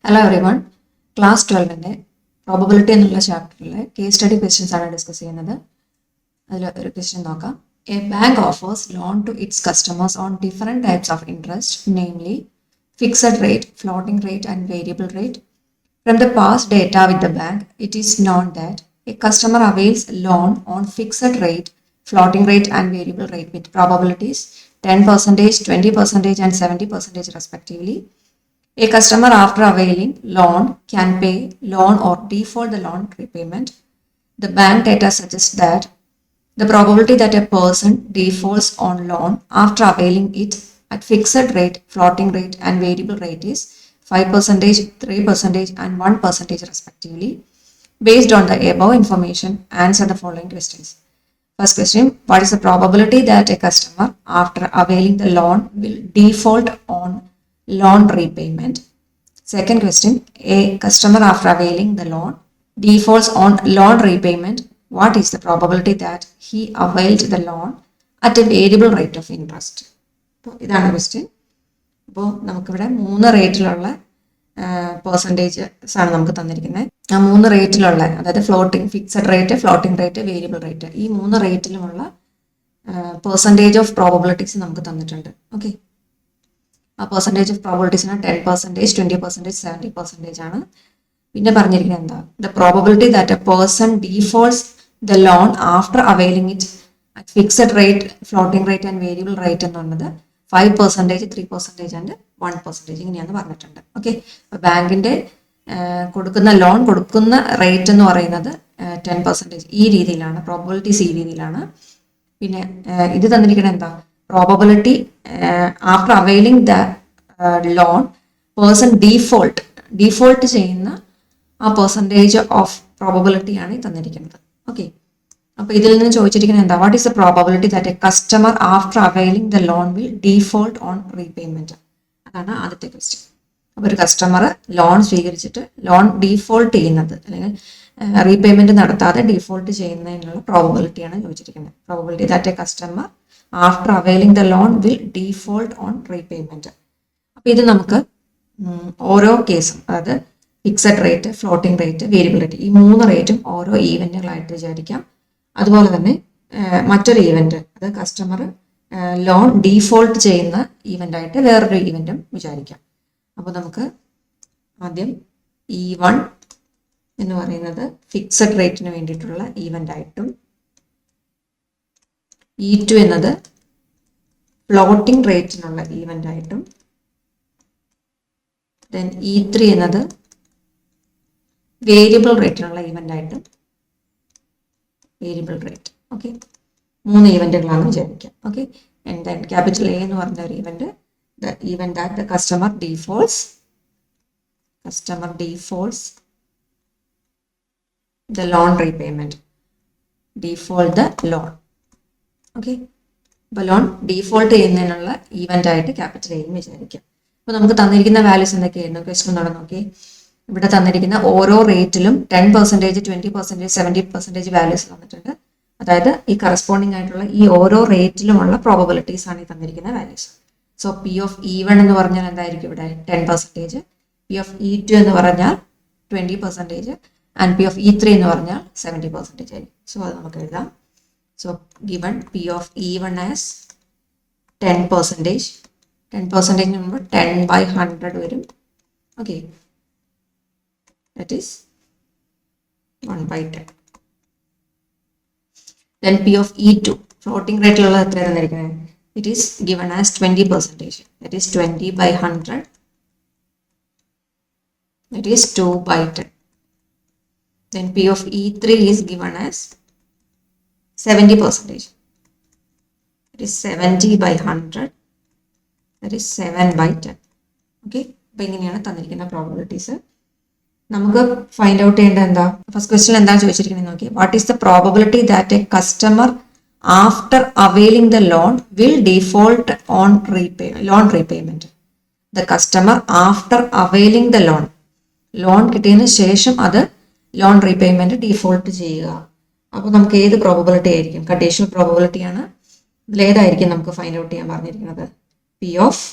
Hello everyone. Class 12 probability എന്നുള്ള ചാപ്റ്ററിലെ case study questions ആണ് ഡിസ്കസ് ചെയ്യുന്നത്. അതിൽ ഒരു ക്വസ്റ്റ്യൻ നോക്കാം. A bank offers loan to its customers on different types of interest, namely fixed rate, floating rate and variable rate. From the past data with the bank, it is known that a customer avails loan on fixed rate, floating rate and variable rate with probabilities 10%, 20% and 70% respectively. A customer after availing loan can pay loan or default the loan repayment. The bank data suggests that the probability that a person defaults on loan after availing it at fixed rate, floating rate and variable rate is 5%, 3% and 1% respectively. Based on the above information, answer the following questions. First question, what is the probability that a customer after availing the loan will default on loan repayment? Second question, a customer after availing the loan defaults on loan repayment. What is the probability that he availed the loan at a variable rate of interest? അപ്പോൾ ഇതാണ് question. അപ്പോൾ നമുക്കിവിടെ 3 റേറ്റിലുള്ള percentages ആണ് നമുക്ക് തന്നിരിക്കുന്നത്. ആ 3 റേറ്റിലുള്ള, അതായത് fixed rate, floating rate, variable rate, ഈ 3 റേറ്റിലുമുള്ള പെർസെൻറ്റേജ് ഓഫ് പ്രോബബിലിറ്റീസ് നമുക്ക് തന്നിട്ടുണ്ട്. ഓക്കെ, ആ പെർസെൻറ്റേജ് ഓഫ് പ്രോബബിലിറ്റീസിന് 10%, 20%, 70% ആണ്. പിന്നെ പറഞ്ഞിരിക്കുന്നത് എന്താ? The probability that a person defaults the loan after availing it at fixed rate, floating rate and variable rate എന്നുള്ളത് 5%, 3% and 1% ഇങ്ങനെയാണ് പറഞ്ഞിട്ടുണ്ട്. ഓക്കെ, അപ്പോൾ ബാങ്കിൻ്റെ കൊടുക്കുന്ന റേറ്റ് എന്ന് പറയുന്നത് 10%, ഈ രീതിയിലാണ്. പ്രോബബിലിറ്റീസ് ഈ രീതിയിലാണ്. പിന്നെ ഇത് തന്നിരിക്കുന്നത് എന്താ? Probability after availing the loan person default ചെയ്യുന്ന ആ പെർസെൻറ്റേജ് ഓഫ് പ്രോബബിലിറ്റിയാണ് ഈ തന്നിരിക്കുന്നത്. ഓക്കെ, അപ്പോൾ ഇതിൽ നിന്ന് ചോദിച്ചിരിക്കുന്നത് എന്താ? What is the probability that A customer after availing the loan will default on repayment? അതാണ് ആദ്യത്തെ ക്വസ്റ്റ്യൻ. അപ്പോൾ ഒരു കസ്റ്റമർ ലോൺ സ്വീകരിച്ചിട്ട് ലോൺ ഡീഫോൾട്ട് ചെയ്യുന്നത്, അല്ലെങ്കിൽ റീപേയ്മെന്റ് നടത്താതെ ഡീഫോൾട്ട് ചെയ്യുന്നതിനുള്ള പ്രോബബിലിറ്റിയാണ് ചോദിച്ചിരിക്കുന്നത്. Probability that A customer after availing the loan will default on repayment. അപ്പോൾ ഇത് നമുക്ക് ഓരോ കേസും, അതായത് fixed rate, floating rate, variable rate, ഈ 3 റേറ്റും ഓരോ ഈവന്റുകളായിട്ട് വിചാരിക്കാം. അതുപോലെ തന്നെ മറ്റൊരു ഈവന്റ്, അത് കസ്റ്റമർ ലോൺ ഡീഫോൾട്ട് ചെയ്യുന്ന ഈവൻ്റായിട്ട് വേറൊരു ഈവൻറ്റും വിചാരിക്കാം. അപ്പോൾ നമുക്ക് ആദ്യം E1 എന്ന് പറയുന്നത് ഫിക്സഡ് റേറ്റിന് വേണ്ടിയിട്ടുള്ള ഈവൻ്റായിട്ടും, E2 എന്നത് ഫ്ലോട്ടിംഗ് റേറ്റിനുള്ള ഈവൻ്റായിട്ടും, ദെൻ E3 എന്നത് വേരിയബിൾ റേറ്റിനുള്ള ഈവൻ്റായിട്ടും, വേരിയബിൾ റേറ്റ്. ഓക്കെ, 3 ഈവൻറ്റുകളാണ് വിചാരിക്കുക. Okay, and then capital A എന്ന് പറഞ്ഞ ഒരു event, the event that the customer defaults the loan repayment, default the loan. Okay, അപ്പോൾ ലോൺ ഡീഫോൾട്ട് ചെയ്യുന്നതിനുള്ള ഈവൻ്റ് ആയിട്ട് ക്യാപിറ്റൽ എയും വിചാരിക്കാം. അപ്പോൾ നമുക്ക് തന്നിരിക്കുന്ന വാല്യൂസ് എന്തൊക്കെയായിരുന്നു? ക്വസ്റ്റ്യൻ ഒന്ന് നോക്കി. ഇവിടെ തന്നിരിക്കുന്ന ഓരോ റേറ്റിലും 10%, 20%, 70% വാല്യൂസ് തന്നിട്ടുണ്ട്. അതായത് ഈ കറസ്പോണ്ടിങ് ആയിട്ടുള്ള ഈ ഓരോ റേറ്റിലുമുള്ള പ്രോബബിലിറ്റീസ് ആണ് ഈ തന്നിരിക്കുന്ന values. So P of E1 എന്ന് പറഞ്ഞാൽ എന്തായിരിക്കും? ഇവിടെ 10%, പി ഓഫ് E2 എന്ന് പറഞ്ഞാൽ 20% ആൻഡ് പി ഓഫ് E3 എന്ന് പറഞ്ഞാൽ 70% ആയിരിക്കും. സോ അത് നമുക്ക് എഴുതാം. So given P of E1 as 10%, 10% മുമ്പ് 10/100 വരും. Okay, that is 1/10. Then P of E2, floating rate ഉള്ള എത്ര തന്നിരിക്കുന്നത്? It is given as 20%, that is 20/100, that is 2/10. Then P of E3 is given as 70%, that is 70/100, that is 7/10. Okay, അപ്പോൾ ഇങ്ങനെയാണ് തന്നിരിക്കുന്ന probabilities. നമുക്ക് find out ചെയ്യേണ്ടത് എന്താ? First question എന്താ ചോദിച്ചിരിക്കുന്നത് നോക്കി. What is the probability that A customer after availing the loan will default on loan repayment? The customer after availing the loan കിട്ടിയതിന് ശേഷം അത് ലോൺ റീപേയ്മെന്റ് ഡീഫോൾട്ട് ചെയ്യുക. അപ്പോൾ നമുക്ക് ഏത് പ്രോബബിലിറ്റി ആയിരിക്കും? കണ്ടീഷണൽ പ്രോബബിലിറ്റി ആണ്. ഇതിലേതായിരിക്കും നമുക്ക് ഫൈൻഡ് ഔട്ട് ചെയ്യാൻ പറഞ്ഞിരിക്കുന്നത്? P of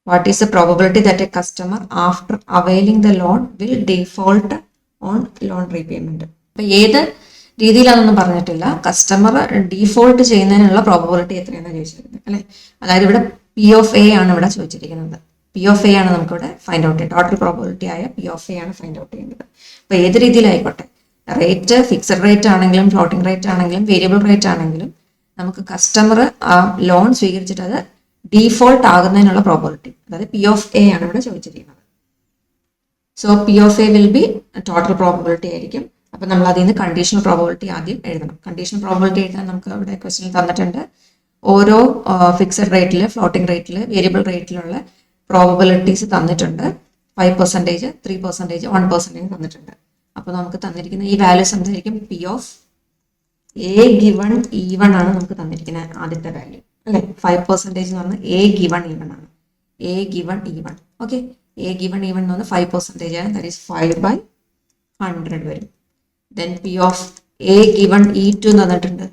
what is the probability that A customer after availing the loan will default on loan repayment. അപ്പൊ ഏത് രീതിയിലാണെന്നൊന്നും പറഞ്ഞിട്ടില്ല. കസ്റ്റമർ ഡീഫോൾട്ട് ചെയ്യുന്നതിനുള്ള പ്രോബബിലിറ്റി എത്രയാണെന്ന് ചോദിച്ചിരിക്കുന്നത് അല്ലെ. അതായത് ഇവിടെ പി ഓഫ് എ ആണ് ഇവിടെ ചോദിച്ചിരിക്കുന്നത്. പി ഓഫ് എ ആണ് നമുക്കിവിടെ ഫൈൻഡ് ഔട്ട് ചെയ്യുന്നത്. ടോട്ടൽ പ്രോബബിലിറ്റി ആയ പി ഓഫ് എ ആണ് ഫൈൻഡ് ഔട്ട് ചെയ്യുന്നത്. അപ്പൊ ഏത് രീതിയിലായിക്കോട്ടെ, റേറ്റ് ഫിക്സഡ് റേറ്റ് ആണെങ്കിലും ഫ്ലോട്ടിംഗ് റേറ്റ് ആണെങ്കിലും വേരിയബിൾ റേറ്റ് ആണെങ്കിലും നമുക്ക് കസ്റ്റമർ ആ ലോൺ സ്വീകരിച്ചിട്ട് അത് ഡീഫോൾട്ട് ആകുന്നതിനുള്ള പ്രോബബിലിറ്റി, അതായത് പി ഓഫ് എ ആണ് ഇവിടെ ചോദിച്ചിരിക്കുന്നത്. So P of A will be total probability ആയിരിക്കും. അപ്പൊ നമ്മൾ അതിൽ നിന്ന് കണ്ടീഷണൽ പ്രോബബിലിറ്റി ആദ്യം എഴുതണം. കണ്ടീഷണൽ പ്രോബബിലിറ്റി എഴുതാൻ നമുക്ക് ഇവിടെ ക്വസ്റ്റ്യൻ തന്നിട്ടുണ്ട്. ഓരോ ഫിക്സഡ് റേറ്റിൽ, ഫ്ലോട്ടിംഗ് റേറ്റിൽ, വേരിയബിൾ റേറ്റിലുള്ള പ്രോബബിലിറ്റീസ് തന്നിട്ടുണ്ട്. 5%, 3%, 1% തന്നിട്ടുണ്ട്. അപ്പോൾ നമുക്ക് തന്നിരിക്കുന്ന ഈ വാല്യൂസ് എന്തായിരിക്കും? P of A given E1 ആണ് നമുക്ക് തന്നിരിക്കുന്ന ആദ്യത്തെ വാല്യൂ അല്ലെ. 5% എന്ന് പറഞ്ഞാൽ എ ഗിവൺ E1 ആണ്. A given E1. Okay, A given E1 എന്ന് പറഞ്ഞാൽ 5% ആണ്. ദാറ്റ് ഈസ് 5/100 വരും. Then P of A given E2 എന്ന് തന്നിട്ടുണ്ട്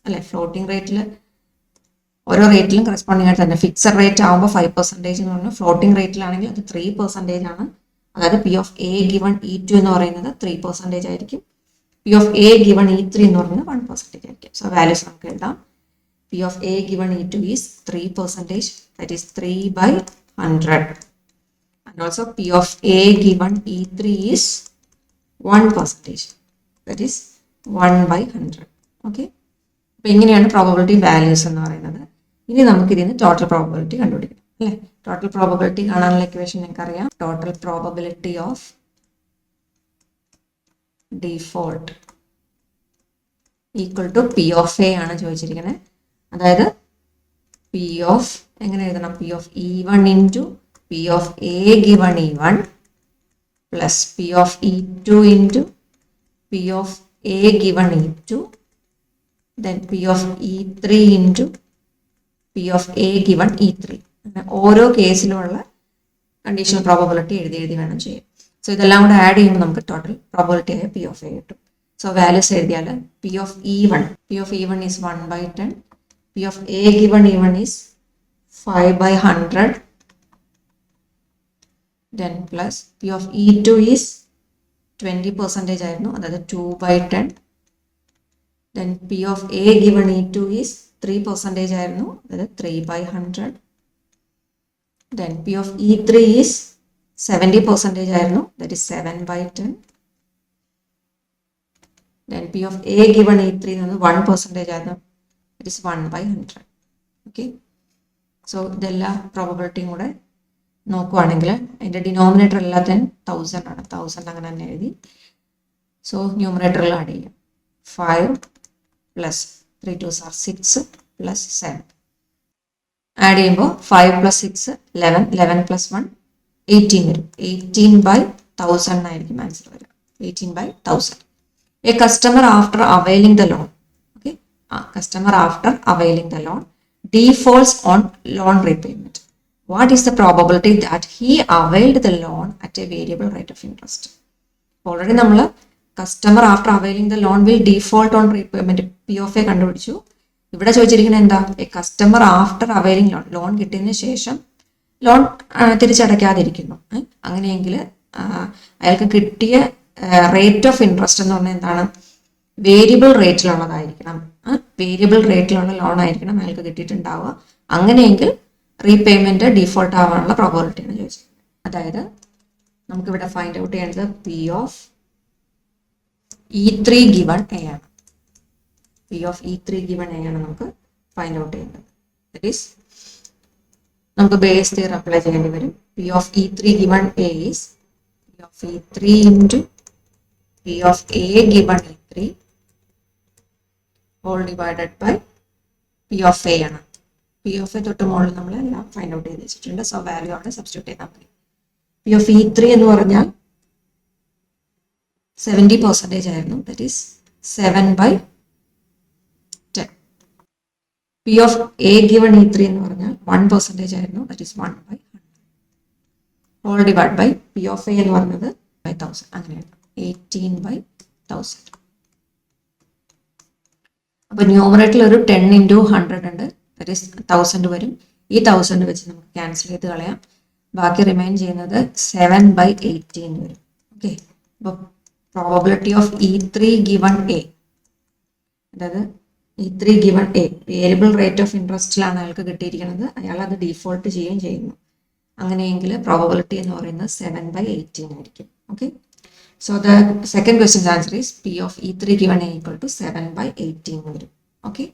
അല്ലെ. ഫ്ലോട്ടിംഗ് റേറ്റിൽ ഓരോ റേറ്റിലും കറസ്പോണ്ടിങ് ആയിട്ട് തന്നെ ഫിക്സഡ് റേറ്റ് ആകുമ്പോൾ 5% എന്ന് പറഞ്ഞു. ഫ്ലോട്ടിംഗ് റേറ്റിലാണെങ്കിൽ അത് 3% ആണ്. അതായത് P of A given E2 എന്ന് പറയുന്നത് 3% ആയിരിക്കും. P of A given E3 എന്ന് പറയുന്നത് 1% ആയിരിക്കും. സോ വാല്യൂസ് നമുക്ക് എഴുതാം. P of A given E2 is 3%, that is 3/100. And also P of A given E3 is 1%, that is 1/100. Okay, അപ്പൊ ഇങ്ങനെയാണ് പ്രോബബിലിറ്റി വാല്യൂസ് എന്ന് പറയുന്നത്. ഇനി നമുക്ക് ഇതിന് ടോട്ടൽ പ്രോബബിലിറ്റി കണ്ടുപിടിക്കണം അല്ലേ. ടോട്ടൽ പ്രോബബിലിറ്റി കാണാനുള്ള ഇക്വേഷൻ നിങ്ങൾക്ക് അറിയാം. Total probability of default equal to P of A ആണ് ചോദിച്ചിരിക്കുന്നത്. അതായത് പി ഓഫ് എങ്ങനെ എഴുതണം? P of E1 into P of A given E1 plus P of E2 into P of A given E2 then P of E3 into P of A given E3. ഓരോ കേസിലുമുള്ള conditional probability എഴുതി വേണം ചെയ്യാൻ. So ഇതെല്ലാം കൂടെ add ചെയ്യുമ്പോൾ നമുക്ക് total probability ആയ P of A കിട്ടും. സോ വാല്യൂസ് എഴുതിയാൽ P of E1 is 1/10. P of A given E1 is 5/100. Then plus P of E2 is 20% ആയിരുന്നു, അതായത് 2/10. Then P of A given E2 is 3% ആയിരുന്നു, അതായത് 3/100. Then P of E3 is 70% ആയിരുന്നു, that is 7/10. Then P of A given E3 എന്നത് 1% ആയിരുന്നു, that is 1/100. Okay, so ഇതെല്ലാം പ്രോബബിലിറ്റിയും കൂടെ നോക്കുവാണെങ്കിൽ അതിൻ്റെ ഡിനോമിനേറ്റർ എല്ലാത്തിനും 1000 ആണ്. 1000 അങ്ങനെ തന്നെ എഴുതി. സോ ന്യൂമറേറ്ററിൽ ആഡ് ചെയ്യാം. 5 plus 3 2s are 6 plus 7. Add ചെയ്യുമ്പോൾ 5 plus 6 11, 11 plus 1 18 വരും. 18/1000 ആയിരിക്കും ആൻസർ വരിക. 18/1000. A customer after availing the loan, okay, customer after availing the loan defaults on loan repayment. What is the probability that he availed the loan at a variable rate of interest? Already നമ്മൾ customer after availing the loan will default on repayment P of A കണ്ടുപിടിച്ചു. ഇവിടെ ചോദിച്ചിരിക്കുന്നത് എന്താ? A customer after availing loan കിട്ടിയതിന് ശേഷം loan തിരിച്ചടയ്ക്കാതിരിക്കുന്നു. അങ്ങനെയെങ്കിൽ അയാൾക്ക് കിട്ടിയ റേറ്റ് ഓഫ് ഇൻട്രസ്റ്റ് എന്ന് പറഞ്ഞാൽ എന്താണ്? വേരിയബിൾ റേറ്റിലുള്ളതായിരിക്കണം. വേരിയബിൾ റേറ്റിലുള്ള ലോൺ ആയിരിക്കണം അയാൾക്ക് കിട്ടിയിട്ടുണ്ടാവുക. അങ്ങനെയെങ്കിൽ റീപേയ്മെന്റ് ഡീഫോൾട്ട് ആവാനുള്ള പ്രോബബിലിറ്റിയാണ് ചോദിച്ചിരിക്കുന്നത്. അതായത് നമുക്കിവിടെ ഫൈൻഡ് ഔട്ട് ചെയ്യേണ്ടത് P of E3 given A ആണ്. P of E3 given A ആണ് നമുക്ക് ഫൈൻഡ് ഔട്ട് ചെയ്യുന്നത്. ദാറ്റ് ഈസ് നമുക്ക് ബേസ് തിയറം അപ്ലൈ ചെയ്യേണ്ടി വരും. P of E3 given A is P of E3 into P of A given E3 all divided by P of A ആണ്. P of A തൊട്ട് മുകളിൽ നമ്മൾ എല്ലാം find out ചെയ്ത് വെച്ചിട്ടുണ്ട്. സോ വാല്യൂ അവിടെ സബ്സ്റ്റിറ്റ്യൂട്ട് ചെയ്താൽ മതി. P of E3 എന്ന് പറഞ്ഞാൽ 70% ആയിരുന്നു, that is 7/10. P of A given E3 എന്ന് പറഞ്ഞാൽ 1% ആയിരുന്നു, that is 1/100. All divide by P of A എന്ന് പറഞ്ഞത് 1000, അങ്ങനെയാണ് 18/1000. അപ്പോൾ ന്യൂമറേറ്ററിൽ ഒരു 10 × 100 ഉണ്ട്, ദാറ്റ് ഈസ് 1000 വരും. ഈ 1000 വെച്ച് നമുക്ക് ക്യാൻസൽ ചെയ്ത് കളയാം. ബാക്കി റിമൈൻ ചെയ്യുന്നത് 7/18 വരും. ഓക്കെ, അപ്പോൾ probability of E3 given A, അതായത് E3 given A variable rate of ഇൻട്രസ്റ്റിലാണ് അയാൾക്ക് കിട്ടിയിരിക്കുന്നത്, അയാൾ അത് ഡീഫോൾട്ട് ചെയ്യുകയും ചെയ്യുന്നു. അങ്ങനെയെങ്കിൽ പ്രോബബിലിറ്റി എന്ന് പറയുന്നത് 7/18 ആയിരിക്കും. Okay, so the second question answer is P of E3 given A equal to 7/18 വരും. ഓക്കെ.